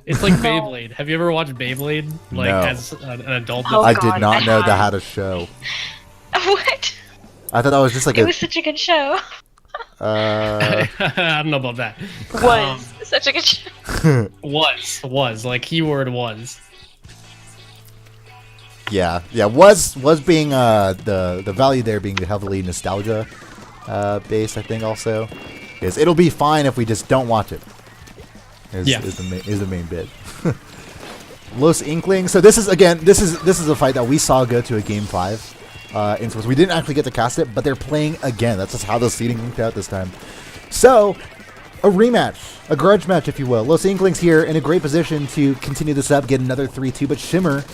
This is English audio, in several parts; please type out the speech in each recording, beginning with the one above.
It's like Beyblade. Have you ever watched Beyblade? Like No. as an adult? Oh, I God, did not I know that have. had a show. What? I thought that was just like It a. was such a good show. I don't know about that. Was such a good show. Was like keyword was. Yeah, was being the value there being heavily nostalgia based. I think also is it'll be fine if we just don't watch it. Is the main bit. Los Inklings. So this is a fight that we saw go to a game 5. We didn't actually get to cast it, but they're playing again. That's just how the seeding worked out this time. So a rematch, a grudge match, if you will. Los Inklings here in a great position to continue this up, get another 3-2. But Shimmer,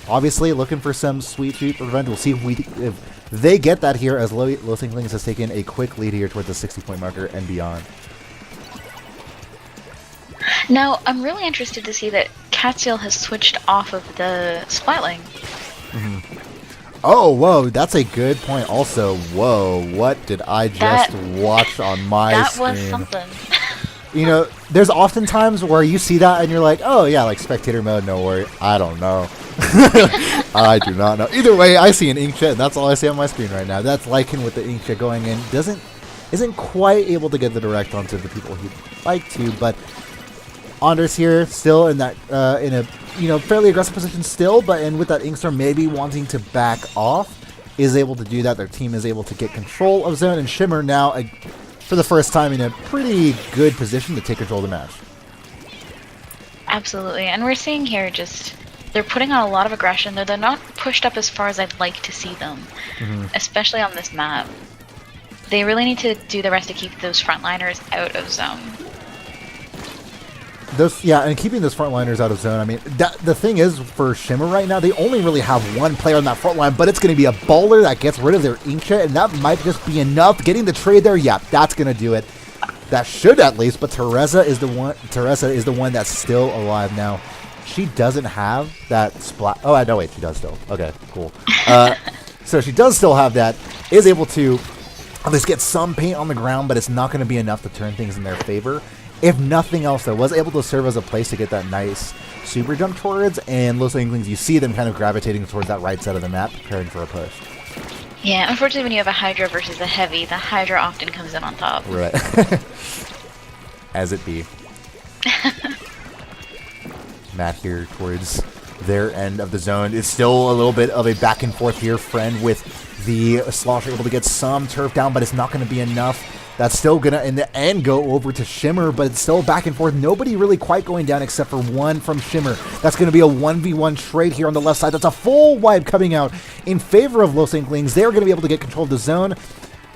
obviously looking for some sweet revenge. We'll see if they get that here, as Los Inklings has taken a quick lead here towards the 60-point marker and beyond. Now, I'm really interested to see that Catsiel has switched off of the Splatling. Oh, whoa, that's a good point. Also, whoa, what did I just watch on my screen? That was something. You know, there's often times where you see that and you're like, oh yeah, like spectator mode, no worry. I don't know. I do not know. Either way, I see an inkjet, and that's all I see on my screen right now. That's Lycan with the inkjet going in. Isn't quite able to get the direct onto the people he'd like to, but Anders here still in that in a fairly aggressive position still, but with that Inkstorm maybe wanting to back off, is able to do that. Their team is able to get control of zone, and Shimmer now for the first time in a pretty good position to take control of the match. Absolutely, and we're seeing here just they're putting on a lot of aggression. They're not pushed up as far as I'd like to see them, especially on this map. They really need to do the rest to keep those frontliners out of zone. And keeping those frontliners out of zone. I mean, the thing is, for Shimmer right now, they only really have one player on that front line, but it's going to be a bowler that gets rid of their inkjet, and that might just be enough. Getting the trade there, yeah, that's going to do it. That should at least, but Teresa is the one that's still alive now. She doesn't have that splat. Oh, no, wait, she does still. Okay, cool. So she does still have that. Is able to at least get some paint on the ground, but it's not going to be enough to turn things in their favor. If nothing else, though, was able to serve as a place to get that nice super jump towards, and Los Inklings, you see them kind of gravitating towards that right side of the map, preparing for a push. Yeah, unfortunately when you have a Hydra versus a Heavy, the Hydra often comes in on top. Right. As it be. Matt here towards their end of the zone. It's still a little bit of a back and forth here. Friend with the Slosher able to get some turf down, but it's not going to be enough. That's still going to, in the end, go over to Shimmer, but it's still back and forth. Nobody really quite going down except for one from Shimmer. That's going to be a 1v1 trade here on the left side. That's a full wipe coming out in favor of Los Inklings. They're going to be able to get control of the zone,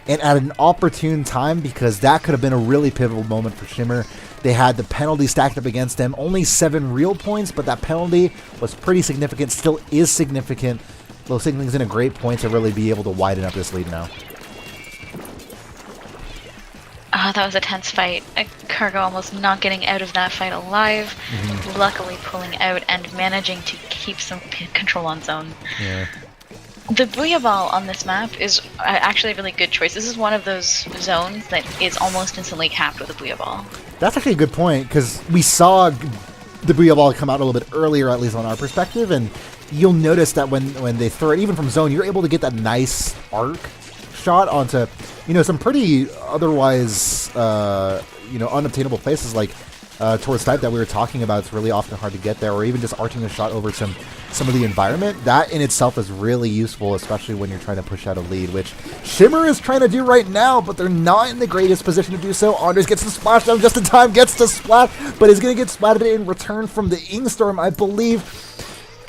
and at an opportune time, because that could have been a really pivotal moment for Shimmer. They had the penalty stacked up against them. Only 7 real points, but that penalty was pretty significant, still is significant. Los Inklings in a great point to really be able to widen up this lead now. Oh, that was a tense fight. Cargo almost not getting out of that fight alive. Luckily pulling out and managing to keep some control on zone. Yeah. The Booyah Ball on this map is actually a really good choice. This is one of those zones that is almost instantly capped with a Booyah Ball. That's actually a good point, because we saw the Booyah Ball come out a little bit earlier, at least on our perspective, and you'll notice that when they throw it, even from zone, you're able to get that nice arc shot onto, some pretty otherwise, unobtainable places like towards Snipe that we were talking about. It's really often hard to get there, or even just arching a shot over some of the environment. That in itself is really useful, especially when you're trying to push out a lead, which Shimmer is trying to do right now, but they're not in the greatest position to do so. Anders gets the splash down just in time, gets the splat, but is going to get splatted in return from the Inkstorm, I believe.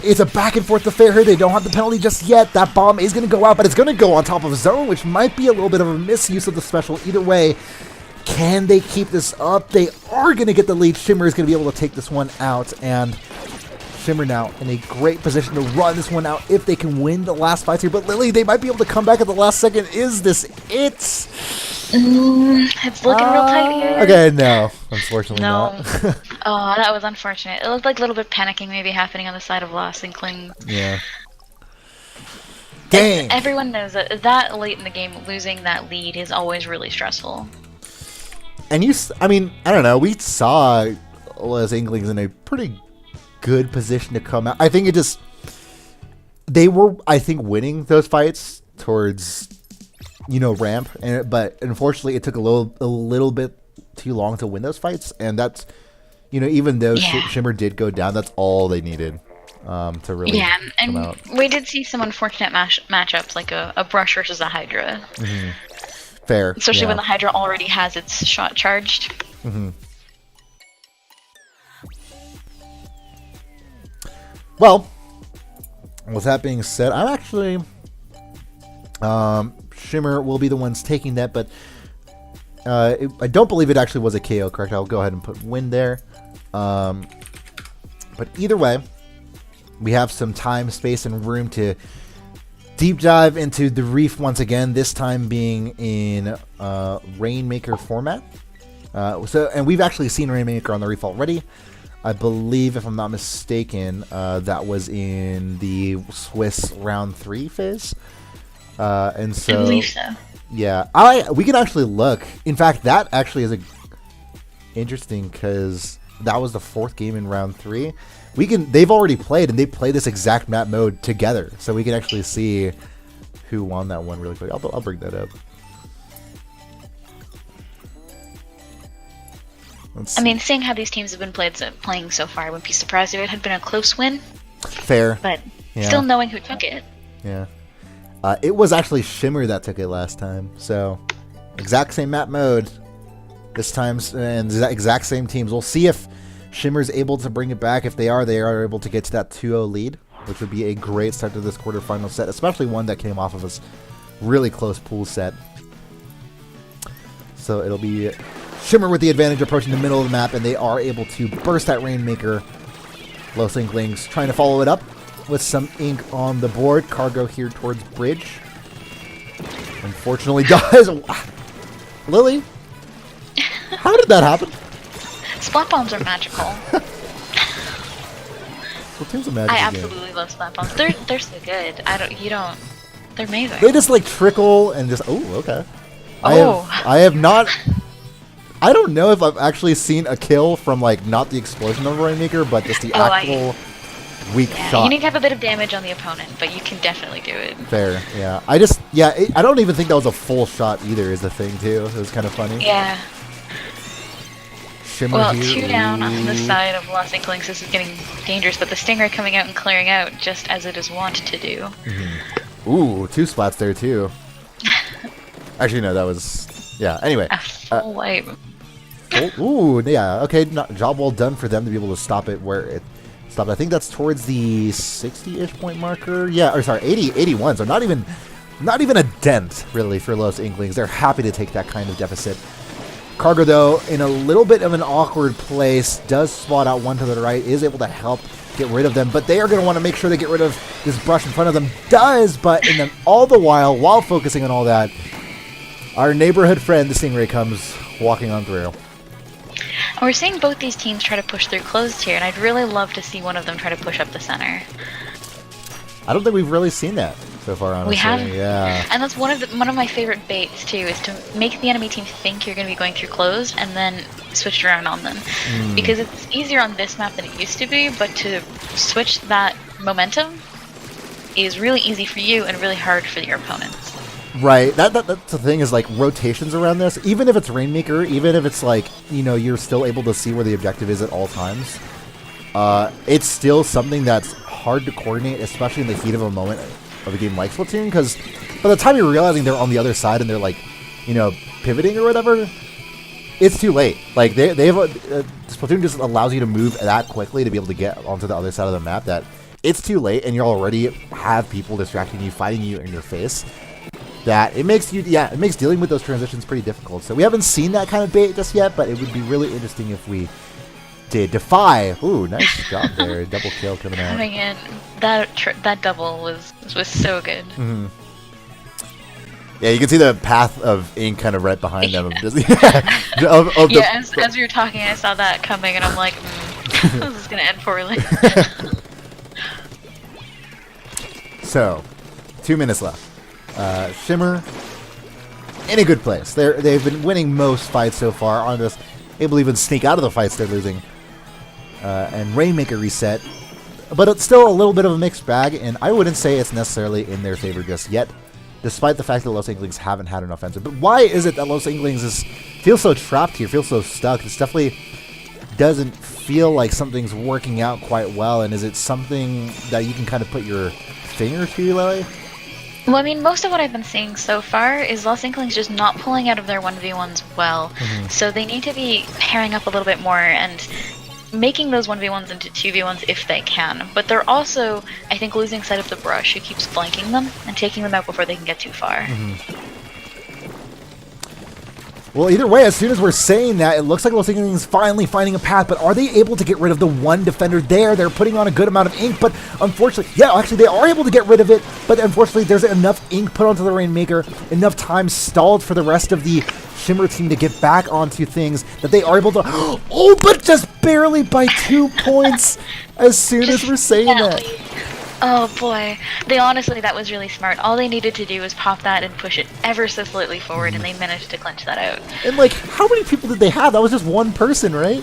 It's a back and forth affair here. They don't have the penalty just yet. That bomb is going to go out, but it's going to go on top of zone, which might be a little bit of a misuse of the special. Either way, can they keep this up? They are going to get the lead. Shimmer is going to be able to take this one out, and Shimmer now in a great position to run this one out if they can win the last fight here. But Lily, they might be able to come back at the last second. Is this it? It's looking real tight here. Okay, no. Unfortunately not. Oh, that was unfortunate. It looked like a little bit panicking maybe happening on the side of Lost Inklings. Yeah. Dang. Everyone knows that late in the game, losing that lead is always really stressful. And I don't know, we saw Los Inklings in a pretty good position to come out. I think it just they were, I think, winning those fights towards, ramp, but unfortunately, it took a little bit too long to win those fights, and that's, even though Shimmer did go down, that's all they needed to really come out. We did see some unfortunate matchups, like a Brush versus a Hydra. Mm-hmm. Fair, especially when the Hydra already has its shot charged. Mm-hmm. Well, with that being said, I'm actually Shimmer will be the ones taking that, but I don't believe it actually was a KO, correct? I'll go ahead and put win there. But either way, we have some time, space, and room to deep dive into the Reef once again, this time being in Rainmaker format. And we've actually seen Rainmaker on the Reef already. I believe, if I'm not mistaken, that was in the Swiss round 3 phase. And so, I believe so. Yeah, we can actually look. In fact, that actually is interesting because that was the 4th game in round 3. They've already played, and they play this exact map mode together, so we can actually see who won that one really quick. I'll bring that up. I mean, seeing how these teams have been playing so far, I wouldn't be surprised if it had been a close win. Fair. But still knowing who took it. Yeah. It was actually Shimmer that took it last time, so exact same map mode this time, and the exact same teams. We'll see if Shimmer's able to bring it back. If they are able to get to that 2-0 lead, which would be a great start to this quarterfinal set, especially one that came off of a really close pool set. So it'll be Shimmer with the advantage approaching the middle of the map, and they are able to burst that Rainmaker. Los Inklings trying to follow it up with some ink on the board. Cargo here towards bridge. Unfortunately dies. Lily? How did that happen? Splat bombs are magical. Splatoon's a magic I game. absolutely love splat bombs. They're so good. They're amazing. They just like trickle and just okay. Oh. I have not. I don't know if I've actually seen a kill from like not the explosion of a Rainmaker, but just the actual weak shot. You need to have a bit of damage on the opponent, but you can definitely do it. Fair, yeah. I don't even think that was a full shot either. Is the thing too? It was kind of funny. Yeah. Shimmer well, here. 2 down on the side of Los Inklings. This is getting dangerous, but the Stinger coming out and clearing out just as it is wont to do. Mm-hmm. Ooh, 2 splats there too. Actually, no, that was Anyway, a full wipe. Ooh, yeah. Okay, job well done for them to be able to stop it where it stopped. I think that's towards the 60-ish point marker. Yeah, or sorry, 81. So not even a dent really for Los Inklings. They're happy to take that kind of deficit. Cargo, though, in a little bit of an awkward place, does spot out one to the right, is able to help get rid of them, but they are going to want to make sure they get rid of this brush in front of them. But all the while focusing on all that, our neighborhood friend, the Stingray, comes walking on through. We're seeing both these teams try to push through closed here, and I'd really love to see one of them try to push up the center. I don't think we've really seen that so far, honestly. We have, yeah. And that's one of my favorite baits too, is to make the enemy team think you're going to be going through closed, and then switch around on them. Because it's easier on this map than it used to be, but to switch that momentum is really easy for you and really hard for your opponents. Right, that's the thing, is like rotations around this. Even if it's Rainmaker, even if it's like, you're still able to see where the objective is at all times, it's still something that's hard to coordinate, especially in the heat of a moment of a game like Splatoon, because by the time you're realizing they're on the other side and they're like, pivoting or whatever, it's too late. Like, they have Splatoon just allows you to move that quickly to be able to get onto the other side of the map that it's too late, and you already have people distracting you, fighting you in your face. That it makes dealing with those transitions pretty difficult. So we haven't seen that kind of bait just yet, but it would be really interesting if we did. Defy. Ooh, nice job there. Double kill coming out. Coming in, that double was so good. Mm-hmm. Yeah, you can see the path of ink kind of right behind them. As we were talking, I saw that coming, and I'm like, this is gonna end poorly. So, 2 minutes left. Shimmer in a good place. They've been winning most fights so far. Able to even sneak out of the fights they're losing. and Rainmaker reset. But it's still a little bit of a mixed bag, and I wouldn't say it's necessarily in their favor just yet, despite the fact that Los Inklings haven't had an offensive. But why is it that Los Inklings feels so trapped here, feels so stuck? It's definitely doesn't feel like something's working out quite well, and is it something that you can kind of put your finger to, Lily? Well, I mean, most of what I've been seeing so far is Los Inklings just not pulling out of their 1v1s well. So they need to be pairing up a little bit more and making those 1v1s into 2v1s if they can. But they're also, I think, losing sight of the Brush, who keeps flanking them and taking them out before they can get too far. Well, either way, as soon as we're saying that, it looks like Los Inklings is finally finding a path, but are they able to get rid of the one defender there? They're putting on a good amount of ink, but unfortunately, yeah, actually they are able to get rid of it, but unfortunately there's enough ink put onto the Rainmaker, enough time stalled for the rest of the Shimmer team to get back onto things that they are able to, oh, but just barely by 2 points as soon as we're saying that. Oh boy. That was really smart. All they needed to do was pop that and push it ever so slightly forward, and they managed to clinch that out. And like, how many people did they have? That was just one person, right?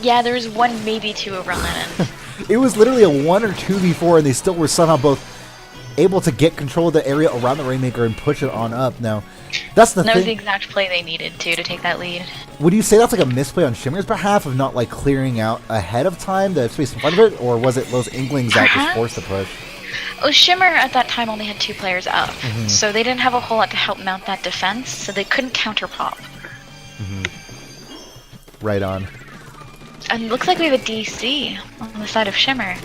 Yeah, there was one, maybe two over on that end. It was literally a 1 or 2v4, and they still were somehow both able to get control of the area around the Rainmaker and push it on up. Now, that's the thing. That was the exact play they needed to take that lead. Would you say that's like a misplay on Shimmer's behalf of not like clearing out ahead of time the space in front of it, or was it Los Inklings that was forced to push? Well, Shimmer at that time only had 2 players up, so they didn't have a whole lot to help mount that defense, so they couldn't counter pop. Right on. And it looks like we have a DC on the side of Shimmer.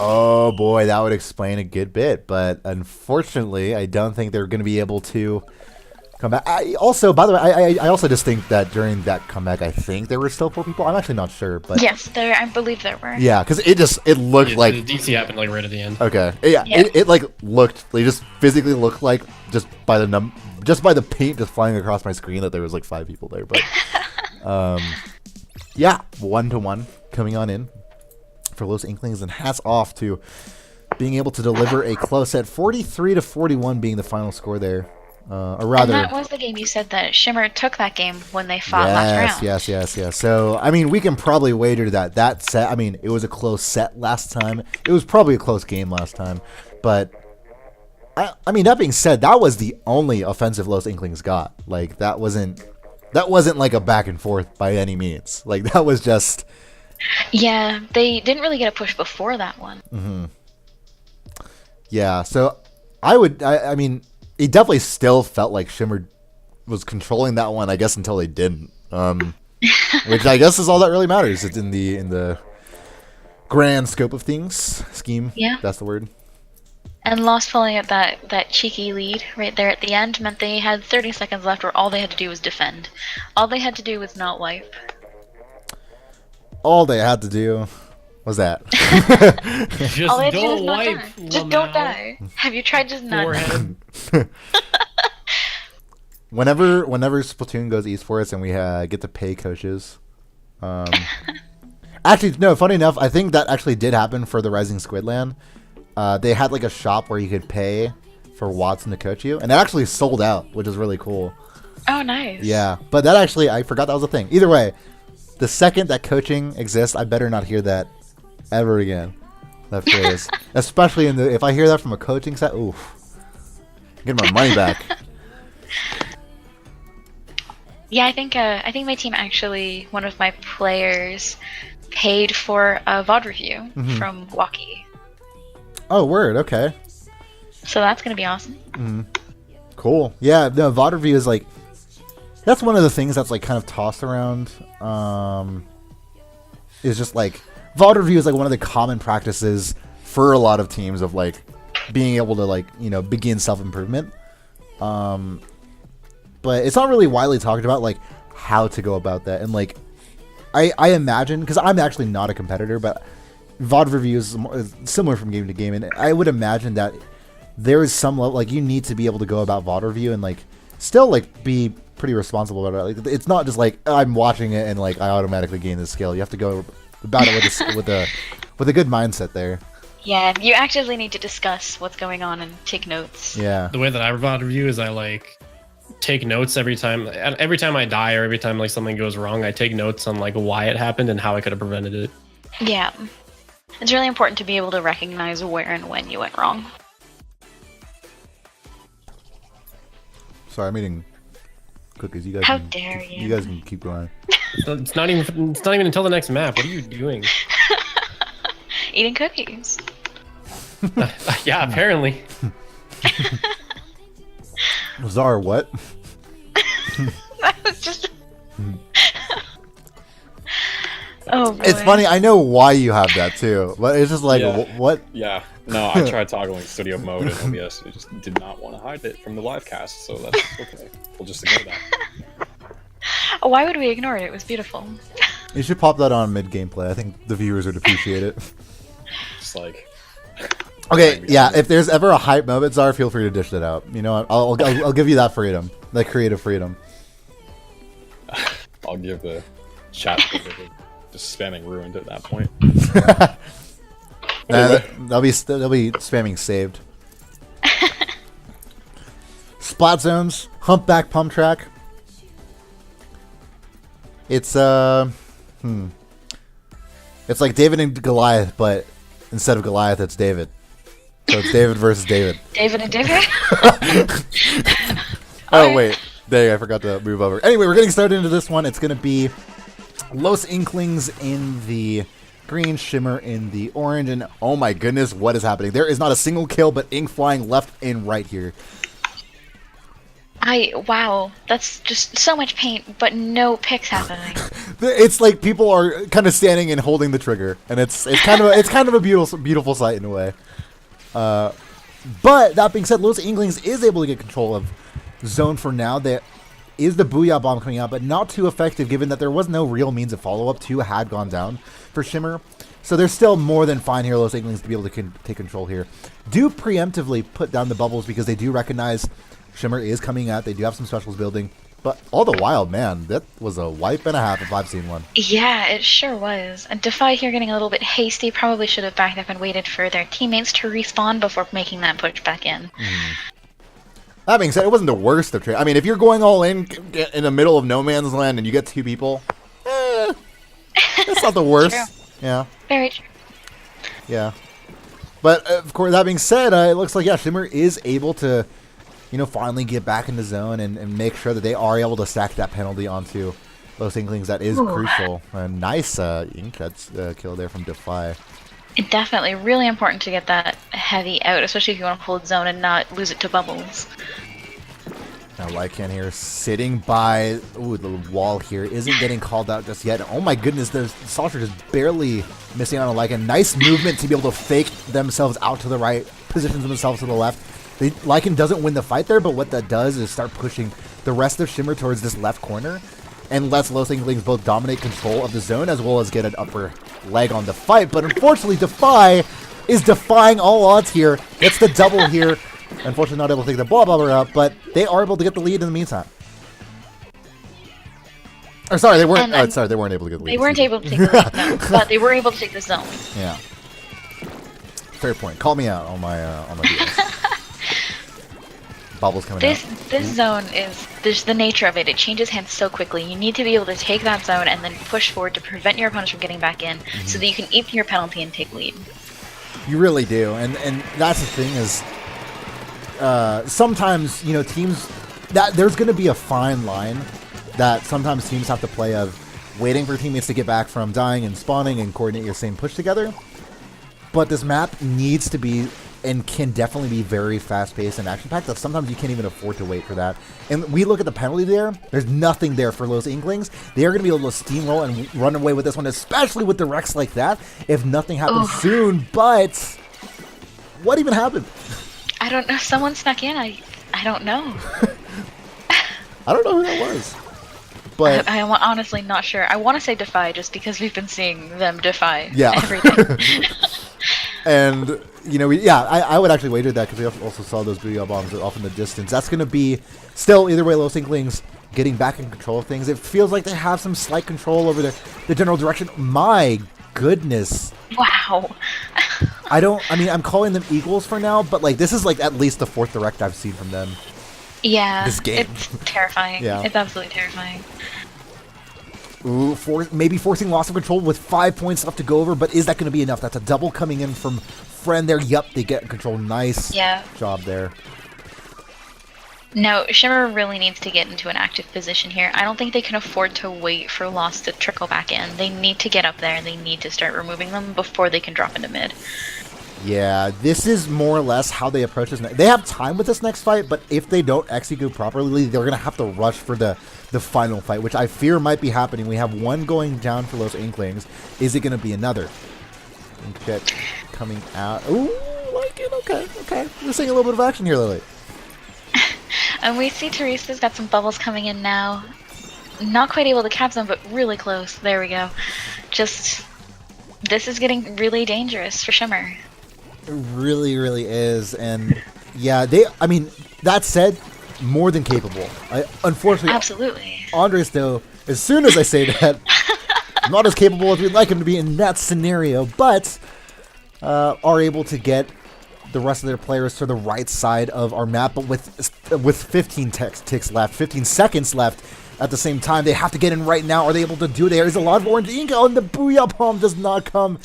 Oh boy, that would explain a good bit, but unfortunately, I don't think they're going to be able to come back. Also, by the way, I also just think that during that comeback, I think there were still 4 people. I'm actually not sure, but yes, I believe there were. Yeah, because it looked like the DC happened like right at the end. Okay, yeah. It like looked, they just physically looked like just by the paint just flying across my screen that there was like 5 people there, but yeah, 1-1 coming on in for Los Inklings, and hats off to being able to deliver a close set, 43-41 being the final score there. Or rather, and that was the game you said that Shimmer took that game when they fought last round. Yes. So, I mean, we can probably wager that set, I mean, it was a close set last time. It was probably a close game last time. But, I mean, that being said, that was the only offensive Los Inklings got. Like, that wasn't like a back and forth by any means. Like, that was just... Yeah, they didn't really get a push before that one. Yeah, so I mean, it definitely still felt like Shimmer was controlling that one, I guess, until they didn't. Which I guess is all that really matters. It's in the grand scope of things. Scheme. Yeah. That's the word. And Lost pulling up that cheeky lead right there at the end meant they had 30 seconds left where all they had to do was defend. All they had to do was not wipe. All they had to do was that. Just don't wipe. Just don't die. Have you tried just not dying? Whenever Splatoon goes esports and we get to pay coaches. Actually, no, funny enough, I think that actually did happen for the Rising Squidland. They had like a shop where you could pay for Watson to coach you, and it actually sold out, which is really cool. Oh, nice. Yeah, but that actually, I forgot that was a thing. Either way, the second that coaching exists, I better not hear that ever again. That phrase. Especially if I hear that from a coaching set, oof. Get my money back. Yeah, I think my team actually, one of my players paid for a VOD review from Walkie. Oh, word, okay. So that's going to be awesome. Cool. Yeah, the VOD review is like, that's one of the things that's like kind of tossed around. Is just like, VOD review is like one of the common practices for a lot of teams of like being able to like, you know, begin self-improvement. But it's not really widely talked about like how to go about that. And like, I imagine, because I'm actually not a competitor, but VOD reviews is similar from game to game, and I would imagine that there is some level, like, you need to be able to go about VOD review and like still like be pretty responsible about it. Like, it's not just like I'm watching it and like I automatically gain this skill. You have to go about it with a good mindset there. Yeah, you actively need to discuss what's going on and take notes. Yeah. The way that I VOD review is I like take notes every time I die or every time like something goes wrong. I take notes on like why it happened and how I could have prevented it. Yeah. It's really important to be able to recognize where and when you went wrong. Sorry, I'm eating cookies. You guys. How dare you? You guys can keep going. It's not even until the next map. What are you doing? Eating cookies. Yeah, apparently. Zara, what? That was just. Oh boy. It's funny. I know why you have that too, but it's just like what? Yeah. No, I tried toggling studio mode in OBS. It just did not want to hide it from the live cast, so that's okay. We'll just ignore that. Oh, why would we ignore it? It was beautiful. You should pop that on mid gameplay. I think the viewers would appreciate it. Just like. Okay, yeah. If there's ever a hype moment, Zara, feel free to dish that out. You know, I'll give you that freedom, that creative freedom. I'll give the chat just spamming ruined at that point. They'll be spamming saved. Splat zones, humpback pump track. It's it's like David and Goliath, but instead of Goliath, it's David. So it's David versus David. David and David? Oh, wait. Dang, I forgot to move over. Anyway, we're getting started into this one. It's going to be Los Inklings in the green, Shimmer in the orange, and oh my goodness, what is happening? There is not a single kill, but ink flying left and right here. Wow, that's just so much paint, but no picks happening. It's like people are kind of standing and holding the trigger, and it's kind of a beautiful sight in a way. But that being said, Los Inklings is able to get control of zone for now. There is the Booyah Bomb coming out, but not too effective given that there was no real means of follow-up. 2 had gone down for Shimmer. So they're still more than fine here, Los Inklings, to be able to take control here. Do preemptively put down the bubbles because they do recognize Shimmer is coming out. They do have some specials building. But all the while, man, that was a wipe and a half if I've seen one. Yeah, it sure was. And Defy here getting a little bit hasty, probably should have backed up and waited for their teammates to respawn before making that push back in. That being said, it wasn't the worst of trade. I mean, if you're going all in the middle of no man's land and you get 2 people, that's not the worst. True. Yeah. Very true. Yeah. But, of course, that being said, it looks like, yeah, Shimmer is able to, you know, finally get back in the zone and make sure that they are able to stack that penalty onto Los Inklings. That is crucial. A nice ink kill there from Defy. Definitely. Really important to get that heavy out, especially if you want to hold zone and not lose it to bubbles. Now Lycan here sitting by the wall here. Isn't getting called out just yet. Oh my goodness, the Saucer just barely missing out on Lycan. Nice movement to be able to fake themselves out to the right, positions themselves to the left. Lycan doesn't win the fight there, but what that does is start pushing the rest of Shimmer towards this left corner and lets Los Inklings both dominate control of the zone as well as get an upper leg on the fight. But unfortunately, Defy is defying all odds here. Gets the double here. Unfortunately, not able to take the ball bobber out, but they are able to get the lead in the meantime. Or sorry, they weren't. Sorry, they weren't able to get the lead. They weren't able to take the lead, no, but they were able to take the zone. Yeah. Fair point. Call me out on my BS. Bubbles coming out. This zone is there's the nature of it. It changes hands so quickly. You need to be able to take that zone and then push forward to prevent your opponents from getting back in, so that you can eat your penalty and take lead. You really do, and that's the thing is, sometimes teams that there's going to be a fine line that sometimes teams have to play of waiting for teammates to get back from dying and spawning and coordinate your same push together. But this map needs to be and can definitely be very fast-paced and action-packed that sometimes you can't even afford to wait for that. And we look at the penalty there, there's nothing there for Los Inklings. They are going to be able to steamroll and run away with this one, especially with the Rex like that, if nothing happens soon. But what even happened? I don't know. Someone snuck in. I don't know. I don't know who that was. But I'm honestly not sure. I want to say Defy just because we've been seeing them defy everything. And, I would actually wager that because we also saw those Booyah Bombs off in the distance. That's going to be still, either way, Los Inklings getting back in control of things. It feels like they have some slight control over the general direction. My goodness. Wow. I'm calling them Eagles for now, but, this is, at least the 4th direct I've seen from them. Yeah, this game. it's terrifying. Yeah. It's absolutely terrifying. Ooh, maybe forcing loss of control with 5 points left to go over, but is that going to be enough? That's a double coming in from Friend there. Yup, they get control. Nice job there. No, Shimmer really needs to get into an active position here. I don't think they can afford to wait for loss to trickle back in. They need to get up there, and they need to start removing them before they can drop into mid. Yeah, this is more or less how they approach this. They have time with this next fight, but if they don't execute properly, they're going to have to rush for the final fight, which I fear might be happening. We have one going down for Los Inklings. Is it going to be another? Inkjet coming out. Ooh, like it. Okay. We're seeing a little bit of action here, Lily. And we see Teresa's got some bubbles coming in now. Not quite able to cap them, but really close. There we go. Just, this is getting really dangerous for Shimmer. It really, really is. And yeah, I mean, that said, more than capable. Unfortunately, absolutely. Andres, though, as soon as I say that, not as capable as we'd like him to be in that scenario, but are able to get the rest of their players to the right side of our map, but with 15 ticks left, 15 seconds left. At the same time, they have to get in right now. Are they able to do it? There's a lot of orange ink, and the Booyah Bomb does not come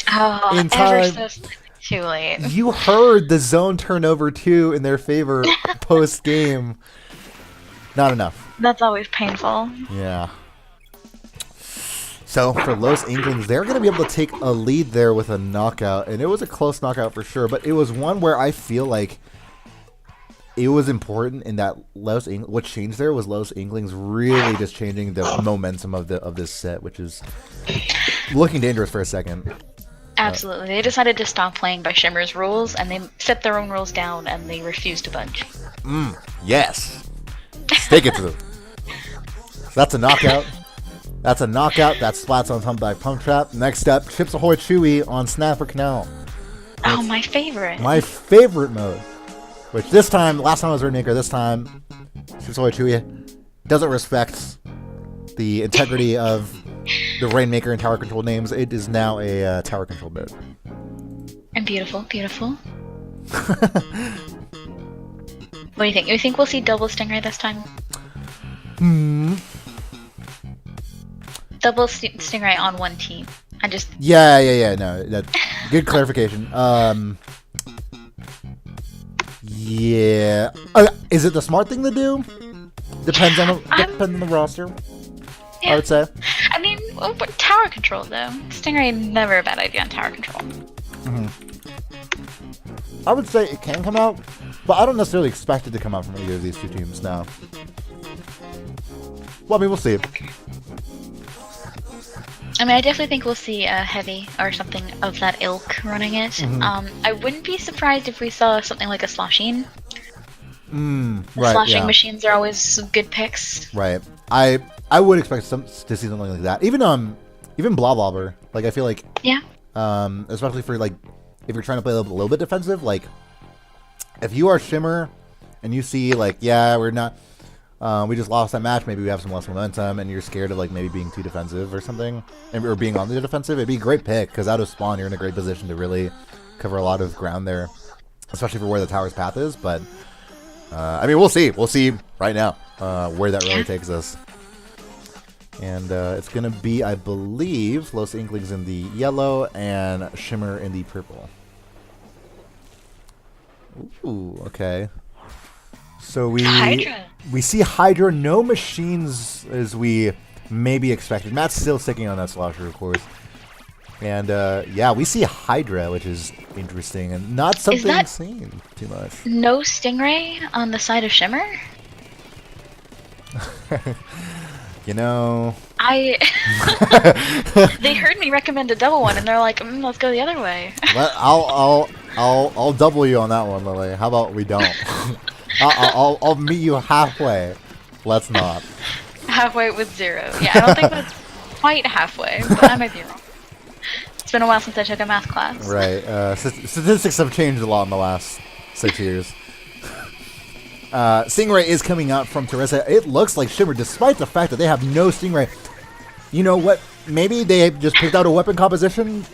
in time. Ever so too late. You heard the zone turnover 2 in their favor post-game. Not enough. That's always painful. Yeah. So for Los Inklings, they're going to be able to take a lead there with a knockout. And it was a close knockout for sure, but it was one where I feel like it was important in that what changed there was Los Inklings really just changing the momentum of this set, which is looking dangerous for a second. Absolutely. They decided to stop playing by Shimmer's rules, and they set their own rules down, and they refused to budge. Yes. Stick it to them. That's a knockout. That's a knockout. That splats on Humpback Pump Trap. Next up, Chips Ahoy Chewy on Snapper Canal. Oh, my favorite. My favorite mode. Which this time, last time I was Rainmaker, this time, Chips Ahoy Chewy doesn't respect the integrity of the Rainmaker and Tower Control names. It is now a Tower Control mode. And beautiful, beautiful. What do you think? You think we'll see double Stingray this time? Double Stingray on one team. I just... Yeah. No, that good clarification. Yeah. Is it the smart thing to do? Depends on the roster. Yeah. I would say. I mean, but tower control though. Stingray never a bad idea on tower control. I would say it can come out, but I don't necessarily expect it to come out from either of these two teams now. Well, I mean, we'll see. I mean, I definitely think we'll see a Heavy or something of that ilk running it. I wouldn't be surprised if we saw something like a Sloshine. Right, Sloshing machines are always good picks. Right. I would expect to see something like that. Even Blah Blobber. Like, I feel like... Yeah. Especially for, like, if you're trying to play a little bit defensive, like, if you are Shimmer and you see, like, yeah, we're not... we just lost that match, maybe we have some less momentum, and you're scared of, like, maybe being too defensive or something, or being on the defensive, it'd be a great pick, because out of spawn, you're in a great position to really cover a lot of ground there, especially for where the tower's path is, but, I mean, we'll see. We'll see right now where that really takes us. And it's going to be, I believe, Los Inklings in the yellow and Shimmer in the purple. Ooh, okay. So we see Hydra, no machines as we maybe expected. Matt's still sticking on that Slosher, of course. And yeah, we see Hydra, which is interesting and not something seen too much. No Stingray on the side of Shimmer? You know, they heard me recommend a double one, and they're like, "Let's go the other way." I'll double you on that one, Lily. How about we don't? I'll meet you halfway. Let's not. Halfway with 0. Yeah, I don't think that's quite halfway, but I might be wrong. It's been a while since I took a math class. Right. Statistics have changed a lot in the last 6 years. Stingray is coming out from Teresa. It looks like Shimmer, despite the fact that they have no Stingray. You know what? Maybe they just picked out a weapon composition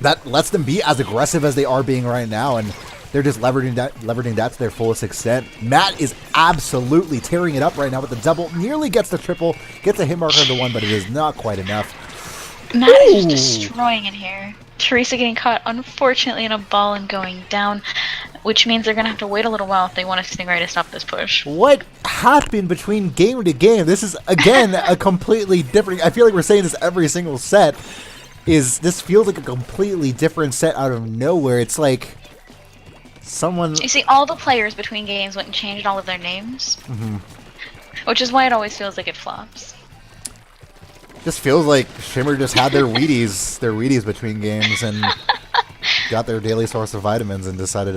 that lets them be as aggressive as they are being right now, and they're just leveraging that to their fullest extent. Matt is absolutely tearing it up right now with the double. Nearly gets the triple, gets a hit marker of the 1, but it is not quite enough. Matt is just destroying it here. Teresa getting caught, unfortunately, in a ball and going down, which means they're going to have to wait a little while if they want Stingray to stop this push. What happened between game to game? This is, again, a completely different... I feel like we're saying this every single set. This feels like a completely different set out of nowhere. It's like someone... You see, all the players between games went and changed all of their names. Which is why it always feels like it flops. Just feels like Shimmer just had their Wheaties between games and got their daily source of vitamins and decided,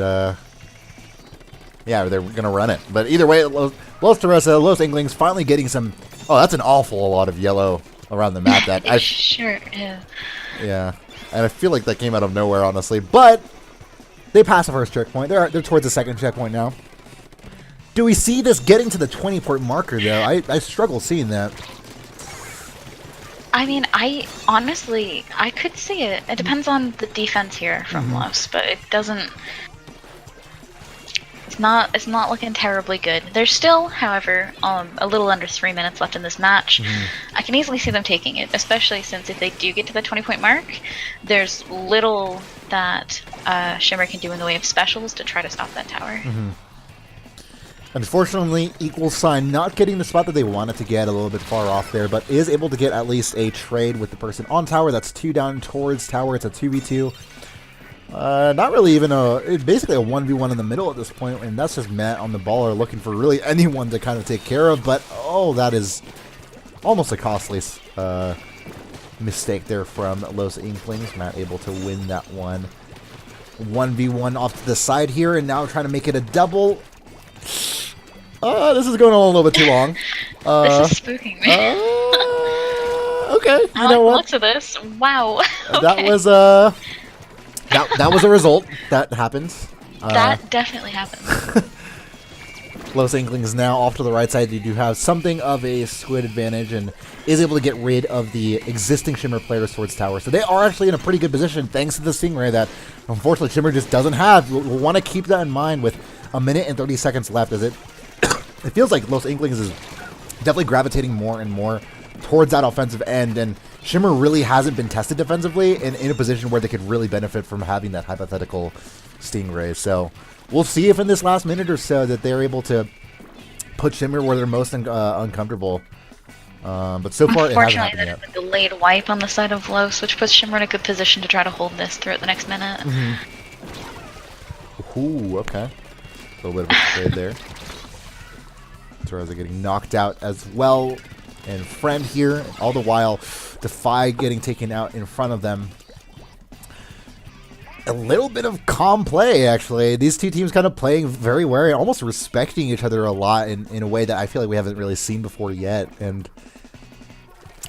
yeah, they're gonna run it. But either way, Los Teresa, Los Inklings finally getting some. Oh, that's an awful lot of yellow around the map. That it sure is. Yeah, and I feel like that came out of nowhere, honestly. But they passed the first checkpoint. They're towards the second checkpoint now. Do we see this getting to the 20-point marker though? I struggle seeing that. I mean, honestly, I could see it. It depends on the defense here from Los, but it doesn't... It's not looking terribly good. There's still, however, a little under 3 minutes left in this match. I can easily see them taking it, especially since if they do get to the 20-point mark, there's little that Shimmer can do in the way of specials to try to stop that tower. Unfortunately, Equal Sign not getting the spot that they wanted to get, a little bit far off there, but is able to get at least a trade with the person on tower. That's 2 down towards tower. It's a 2v2. Not really even it's basically a 1v1 in the middle at this point, and that's just Matt on the ball are looking for really anyone to kind of take care of, but oh, that is almost a costly mistake there from Los Inklings. Matt able to win that one. 1v1 off to the side here, and now trying to make it a double. This is going on a little bit too long. This is spooking me. Okay, you know what? Lots of this. Wow. Okay. That was that was a result that happened. That definitely happened. Los Inklings now off to the right side. They do have something of a squid advantage and is able to get rid of the existing Shimmer players towards tower. So they are actually in a pretty good position thanks to the Stingray that unfortunately Shimmer just doesn't have. We'll want to keep that in mind with a minute and 30 seconds left as it feels like Los Inklings is definitely gravitating more and more towards that offensive end, and Shimmer really hasn't been tested defensively and in a position where they could really benefit from having that hypothetical Stingray. So we'll see if in this last minute or so that they're able to put Shimmer where they're most uncomfortable. But so far it hasn't happened yet. Unfortunately, there's a delayed wipe on the side of Los, which puts Shimmer in a good position to try to hold this throughout the next minute. Ooh, okay. A little bit of a trade there. Teresa getting knocked out as well. And Friend here, all the while, Defy getting taken out in front of them. A little bit of calm play, actually. These two teams kind of playing very wary, almost respecting each other a lot in a way that I feel like we haven't really seen before yet. And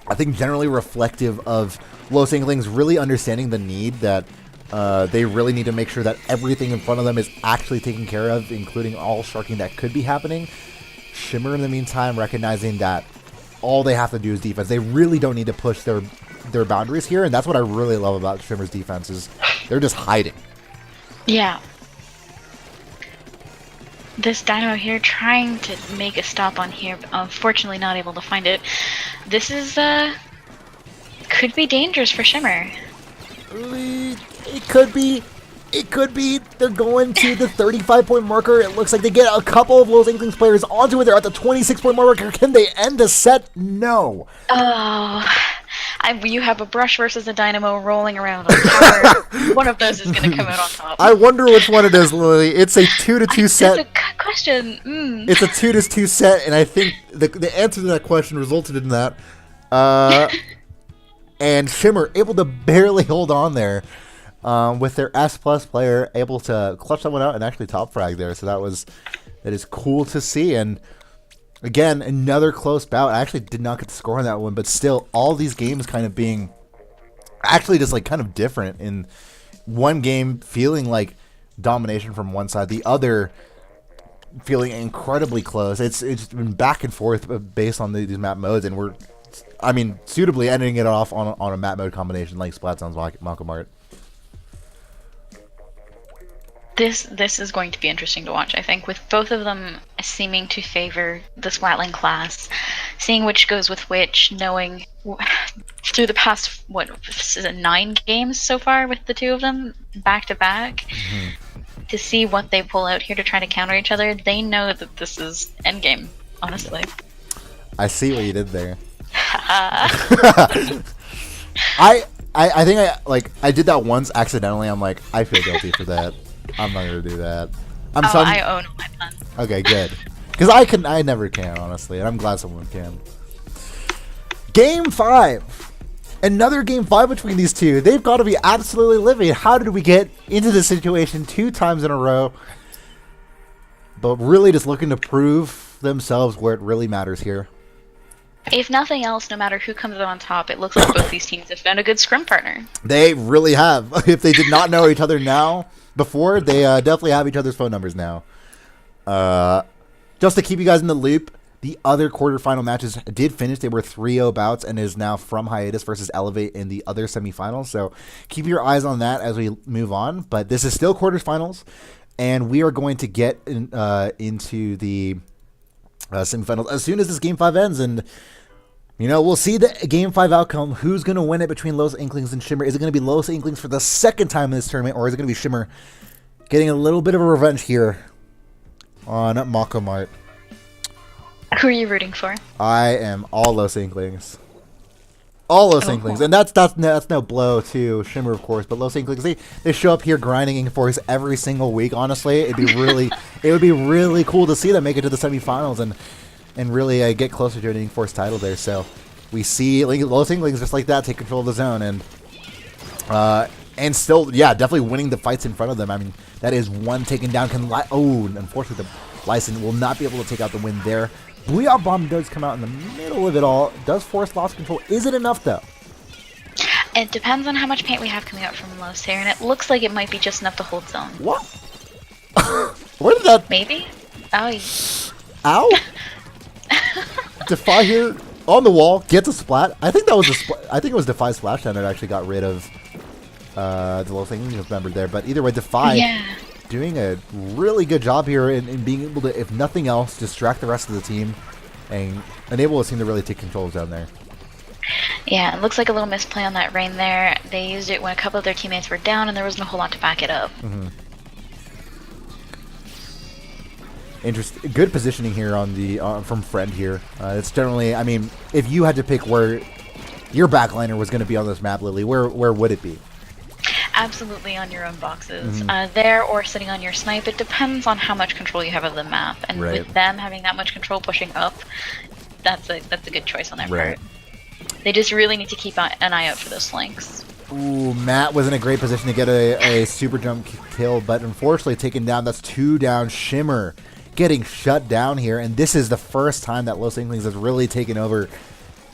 I think generally reflective of Los Inklings really understanding the need that they really need to make sure that everything in front of them is actually taken care of, including all sharking that could be happening. Shimmer, in the meantime, recognizing that all they have to do is defense. They really don't need to push their boundaries here, and that's what I really love about Shimmer's defense is they're just hiding. Yeah. This Dynamo here trying to make a stop on here, but unfortunately not able to find it. This is, could be dangerous for Shimmer. It could be. It could be. They're going to the 35-point marker. It looks like they get a couple of Los Inklings players onto it. They're at the 26-point marker. Can they end the set? No. Oh, you have a Brush versus a Dynamo rolling around on tower. One of those is going to come out on top. I wonder which one it is, Lily. It's a 2-2 set. That's a good question. It's a 2-2 set, and I think the answer to that question resulted in that. And Shimmer able to barely hold on there. With their S+ player able to clutch that one out and actually top frag there. So that is cool to see. And again, another close bout. I actually did not get the score on that one, but still all these games kind of being actually just like kind of different in one game feeling like domination from one side, the other feeling incredibly close. It's been back and forth based on these map modes, and we're, I mean, suitably ending it off on a map mode combination like Splatoon's Malcolm Mart. This is going to be interesting to watch, I think, with both of them seeming to favor the Splatling class, seeing which goes with which, knowing through the past, what, is it 9 games so far with the two of them, back to back, to see what they pull out here to try to counter each other. They know that this is endgame, honestly. I see what you did there. I think I did that once accidentally. I'm like, I feel guilty for that. I'm not gonna do that. I own my pun. Okay, good. Because I never can, honestly, and I'm glad someone can. Game 5. Another game 5 between these two. They've got to be absolutely livid. How did we get into this situation 2 times in a row? But really just looking to prove themselves where it really matters here. If nothing else, no matter who comes out on top, it looks like both these teams have found a good scrim partner. They really have. If they did not know each other before, they definitely have each other's phone numbers now. Just to keep you guys in the loop, the other quarterfinal matches did finish. They were 3-0 bouts and is now From Hiatus versus Elevate in the other semifinals. So keep your eyes on that as we move on. But this is still quarterfinals, and we are going to get into the semifinals as soon as this Game 5 ends. And we'll see the Game 5 outcome. Who's going to win it between Los Inklings and Shimmer? Is it going to be Los Inklings for the second time in this tournament, or is it going to be Shimmer getting a little bit of a revenge here on Mako Mart? Who are you rooting for? I am all Los Inklings. All Los Inklings. And that's no blow to Shimmer, of course, but Los Inklings, they show up here grinding InkForce every single week, honestly. It would be really cool to see them make it to the semifinals and really get closer to an InkForce title there. So we see Los Inklings just like that take control of the zone and still, definitely winning the fights in front of them. I mean, that is one taken down. Unfortunately, the Lyson will not be able to take out the win there. Booyah Bomb does come out in the middle of it all. Does force lost control. Is it enough, though? It depends on how much paint we have coming out from Los here, and it looks like it might be just enough to hold zone. What? Where did that... Maybe? Oh. Ow! Defy here on the wall, gets a splat. I think that was I think it was Defy's Splashdown that actually got rid of the Los Inklings member there. But either way, Defy doing a really good job here in being able to, if nothing else, distract the rest of the team and enable the team to really take control down there. Yeah, it looks like a little misplay on that rain there. They used it when a couple of their teammates were down, and there wasn't a whole lot to back it up. Interesting. Good positioning here on the from Friend here. It's generally, I mean, if you had to pick where your backliner was going to be on this map, Lily, where would it be? Absolutely on your own boxes. There or sitting on your snipe. It depends on how much control you have of the map. And with them having that much control pushing up, that's a good choice on their part. They just really need to keep an eye out for those flanks. Ooh, Matt was in a great position to get a super jump kill, but unfortunately taken down. That's 2 down. Shimmer getting shut down here, and this is the first time that Los Inklings has really taken over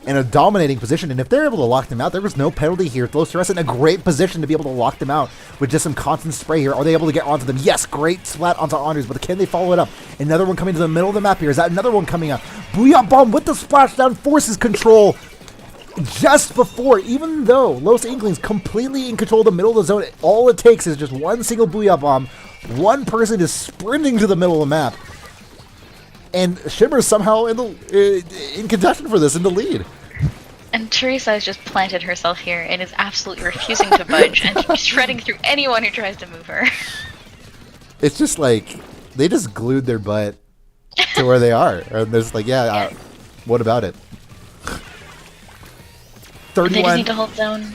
in a dominating position, and if they're able to lock them out, there was no penalty here. Los Teresa in a great position to be able to lock them out with just some constant spray here. Are they able to get onto them? Yes, great splat onto Andres, but can they follow it up? Another one coming to the middle of the map here. Is that another one coming up? Booyah Bomb with the splashdown forces control just before, even though Los Inklings completely in control of the middle of the zone, all it takes is just one single Booyah Bomb. One person is sprinting to the middle of the map, and Shimmer's somehow in contention for this, in the lead. And Teresa has just planted herself here and is absolutely refusing to budge and shredding through anyone who tries to move her. It's just like, they just glued their butt to where they are. And there's like, what about it? 31. They just need to hold zone.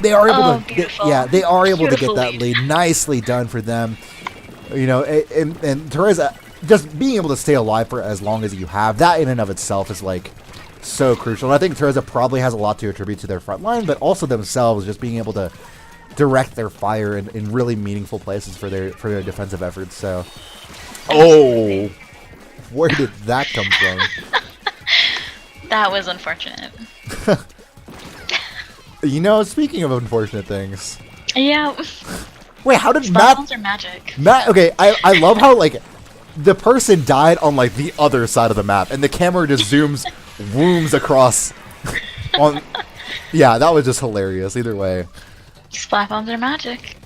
They are able to, they are able to get that lead. Nicely done for them. And Teresa, just being able to stay alive for as long as you have, that in and of itself is like so crucial. And I think Teresa probably has a lot to attribute to their front line, but also themselves just being able to direct their fire in really meaningful places for their defensive efforts. So, where did that come from? That was unfortunate. Speaking of unfortunate things. Yeah. Wait, how did Spells are magic. Matt, okay, I love how, like, the person died on, like, the other side of the map, and the camera just zooms across on... Yeah, that was just hilarious, either way. Splat bombs are magic.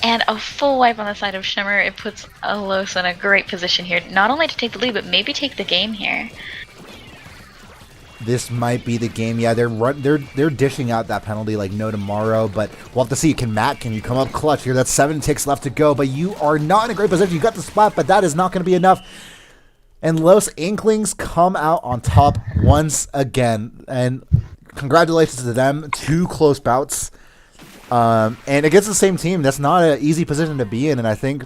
And a full wipe on the side of Shimmer. It puts Los in a great position here, not only to take the lead, but maybe take the game here. This might be the game. Yeah, they're dishing out that penalty like no tomorrow, but we'll have to see. Can you come up clutch here? That's 7 ticks left to go, but you are not in a great position. You got the spot, but that is not going to be enough. And Los Inklings come out on top once again, and congratulations to them. 2 close bouts, and against the same team. That's not an easy position to be in, and I think,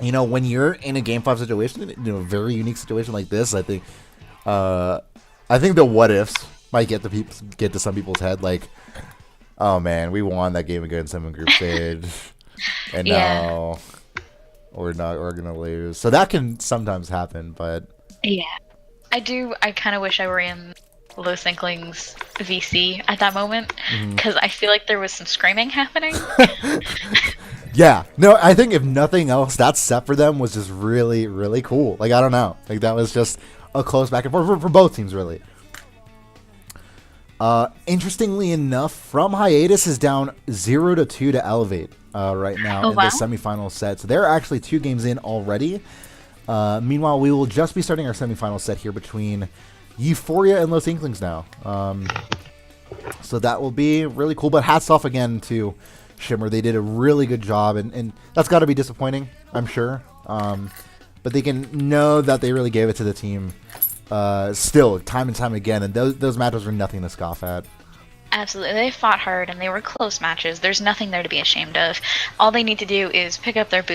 when you're in a Game 5 situation, a very unique situation like this, I think the what ifs might get to some people's head, like, oh man, we won that game against them in group stage, and now we're gonna lose. So that can sometimes happen, but yeah, I kind of wish I were in Los Inklings VC at that moment, because I feel like there was some screaming happening. Yeah, no, I think if nothing else, that set for them was just really, really cool. Like, I don't know, like that was just a close back and forth for both teams, really. Interestingly enough, From Hiatus is down 0-2 to Elevate right now in the semifinal set. So they're actually 2 games in already. Meanwhile, we will just be starting our semifinal set here between Euphoria and Los Inklings now. So that will be really cool. But hats off again to Shimmer. They did a really good job, and that's got to be disappointing, I'm sure. But they can know that they really gave it to the team still, time and time again, and those matches were nothing to scoff at. Absolutely. They fought hard, and they were close matches. There's nothing there to be ashamed of. All they need to do is pick up their boots